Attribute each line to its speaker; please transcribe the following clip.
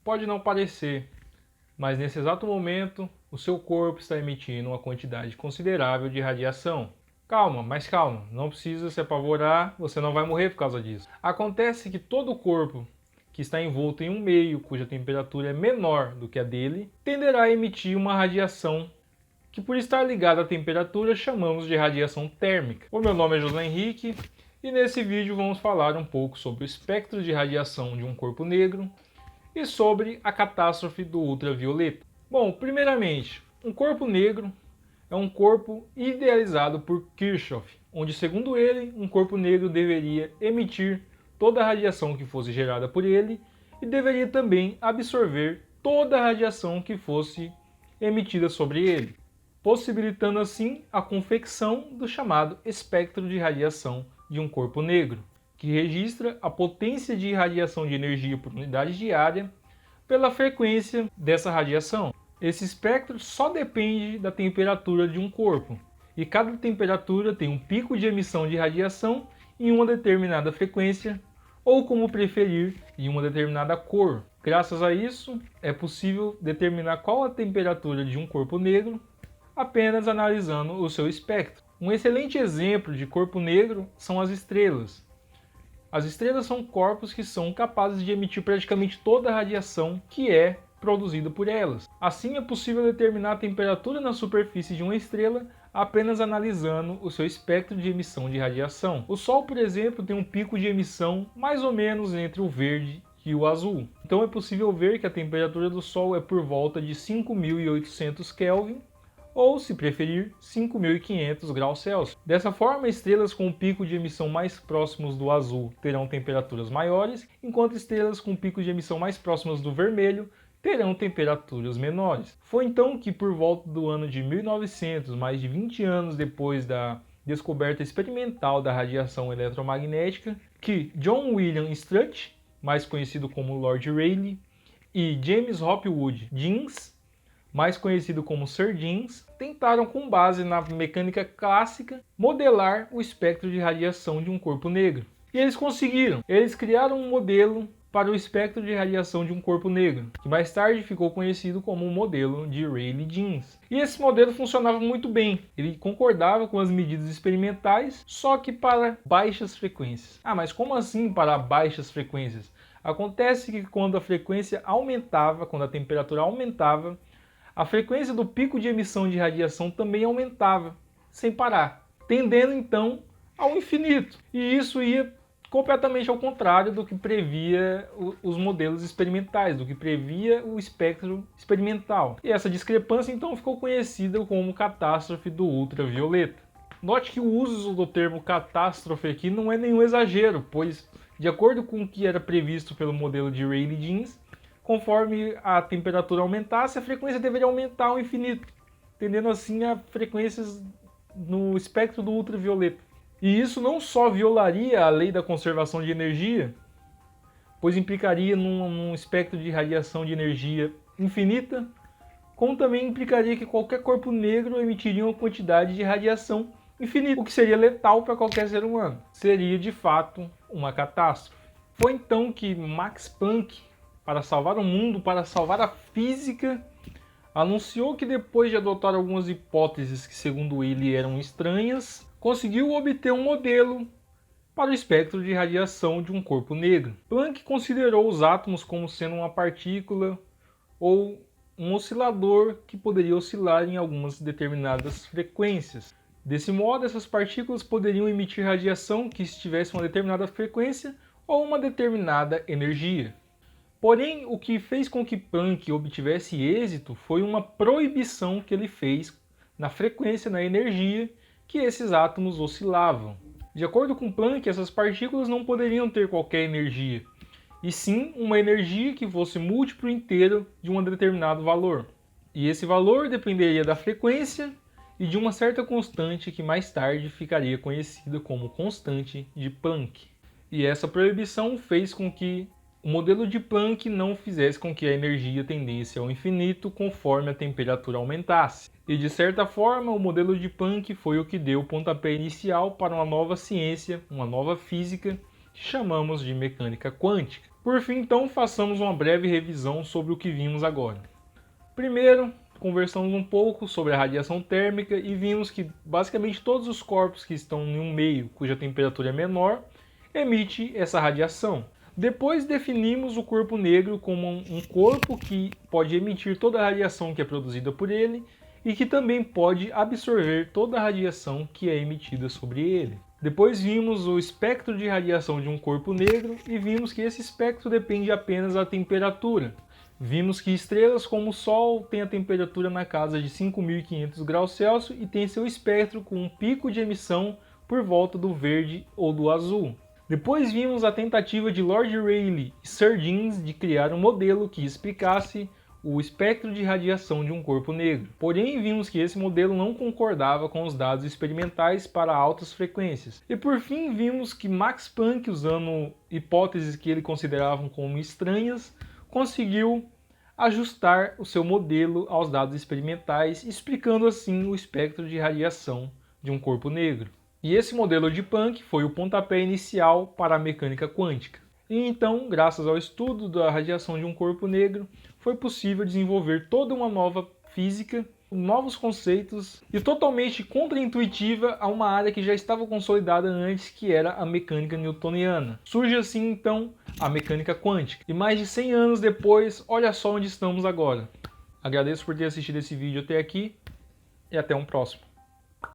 Speaker 1: pode não parecer, mas nesse exato momento o seu corpo está emitindo uma quantidade considerável de radiação. Calma, mas calma, não precisa se apavorar, você não vai morrer por causa disso. Acontece que todo o corpo que está envolto em um meio cuja temperatura é menor do que a dele, tenderá a emitir uma radiação que, por estar ligada à temperatura, chamamos de radiação térmica. O meu nome é José Henrique e nesse vídeo vamos falar um pouco sobre o espectro de radiação de um corpo negro e sobre a catástrofe do ultravioleta. Bom, primeiramente, um corpo negro é um corpo idealizado por Kirchhoff, onde, segundo ele, um corpo negro deveria emitir toda a radiação que fosse gerada por ele e deveria também absorver toda a radiação que fosse emitida sobre ele, possibilitando assim a confecção do chamado espectro de radiação de um corpo negro, que registra a potência de irradiação de energia por unidade diária pela frequência dessa radiação. Esse espectro só depende da temperatura de um corpo, e cada temperatura tem um pico de emissão de radiação em uma determinada frequência, ou como preferir, em uma determinada cor. Graças a isso, é possível determinar qual a temperatura de um corpo negro apenas analisando o seu espectro. Um excelente exemplo de corpo negro são as estrelas. As estrelas são corpos que são capazes de emitir praticamente toda a radiação que é produzida por elas. Assim, é possível determinar a temperatura na superfície de uma estrela apenas analisando o seu espectro de emissão de radiação. O Sol, por exemplo, tem um pico de emissão mais ou menos entre o verde e o azul. Então é possível ver que a temperatura do Sol é por volta de 5.800 Kelvin, ou, se preferir, 5.500 graus Celsius. Dessa forma, estrelas com o pico de emissão mais próximos do azul terão temperaturas maiores, enquanto estrelas com pico de emissão mais próximos do vermelho terão temperaturas menores. Foi então que, por volta do ano de 1900, mais de 20 anos depois da descoberta experimental da radiação eletromagnética, que John William Strutt, mais conhecido como Lord Rayleigh, e James Hopwood Jeans, mais conhecido como Sir Jeans, tentaram, com base na mecânica clássica, modelar o espectro de radiação de um corpo negro. E eles conseguiram. Eles criaram um modelo para o espectro de radiação de um corpo negro, que mais tarde ficou conhecido como o modelo de Rayleigh-Jeans. E esse modelo funcionava muito bem. Ele concordava com as medidas experimentais, só que para baixas frequências. Ah, mas como assim para baixas frequências? Acontece que quando a frequência aumentava, quando a temperatura aumentava, a frequência do pico de emissão de radiação também aumentava, sem parar, tendendo então ao infinito. E isso ia completamente ao contrário do que previa os modelos experimentais, do que previa o espectro experimental. E essa discrepância então ficou conhecida como catástrofe do ultravioleta. Note que o uso do termo catástrofe aqui não é nenhum exagero, pois, de acordo com o que era previsto pelo modelo de Rayleigh-Jeans, conforme a temperatura aumentasse, a frequência deveria aumentar ao infinito, tendendo assim a frequências no espectro do ultravioleta. E isso não só violaria a lei da conservação de energia, pois implicaria num espectro de radiação de energia infinita, como também implicaria que qualquer corpo negro emitiria uma quantidade de radiação infinita, o que seria letal para qualquer ser humano. Seria, de fato, uma catástrofe. Foi então que Max Planck, para salvar o mundo, para salvar a física, anunciou que depois de adotar algumas hipóteses que, segundo ele, eram estranhas, conseguiu obter um modelo para o espectro de radiação de um corpo negro. Planck considerou os átomos como sendo uma partícula ou um oscilador que poderia oscilar em algumas determinadas frequências. Desse modo, essas partículas poderiam emitir radiação que estivesse uma determinada frequência ou uma determinada energia. Porém, o que fez com que Planck obtivesse êxito foi uma proibição que ele fez na frequência, na energia que esses átomos oscilavam. De acordo com Planck, essas partículas não poderiam ter qualquer energia, e sim uma energia que fosse múltiplo inteiro de um determinado valor. E esse valor dependeria da frequência e de uma certa constante que mais tarde ficaria conhecida como constante de Planck. E essa proibição fez com que o modelo de Planck não fizesse com que a energia tendesse ao infinito conforme a temperatura aumentasse. E de certa forma, o modelo de Planck foi o que deu o pontapé inicial para uma nova ciência, uma nova física, que chamamos de mecânica quântica. Por fim, então, façamos uma breve revisão sobre o que vimos agora. Primeiro, conversamos um pouco sobre a radiação térmica e vimos que basicamente todos os corpos que estão em um meio cuja temperatura é menor emite essa radiação. Depois definimos o corpo negro como um corpo que pode emitir toda a radiação que é produzida por ele e que também pode absorver toda a radiação que é emitida sobre ele. Depois vimos o espectro de radiação de um corpo negro e vimos que esse espectro depende apenas da temperatura. Vimos que estrelas como o Sol têm a temperatura na casa de 5.500 graus Celsius e tem seu espectro com um pico de emissão por volta do verde ou do azul. Depois vimos a tentativa de Lord Rayleigh e Sir James de criar um modelo que explicasse o espectro de radiação de um corpo negro. Porém, vimos que esse modelo não concordava com os dados experimentais para altas frequências. E por fim, vimos que Max Planck, usando hipóteses que ele considerava como estranhas, conseguiu ajustar o seu modelo aos dados experimentais, explicando assim o espectro de radiação de um corpo negro. E esse modelo de Planck foi o pontapé inicial para a mecânica quântica. E então, graças ao estudo da radiação de um corpo negro, foi possível desenvolver toda uma nova física, novos conceitos e totalmente contraintuitiva a uma área que já estava consolidada antes, que era a mecânica newtoniana. Surge assim então a mecânica quântica. E mais de 100 anos depois, olha só onde estamos agora. Agradeço por ter assistido esse vídeo até aqui e até um próximo.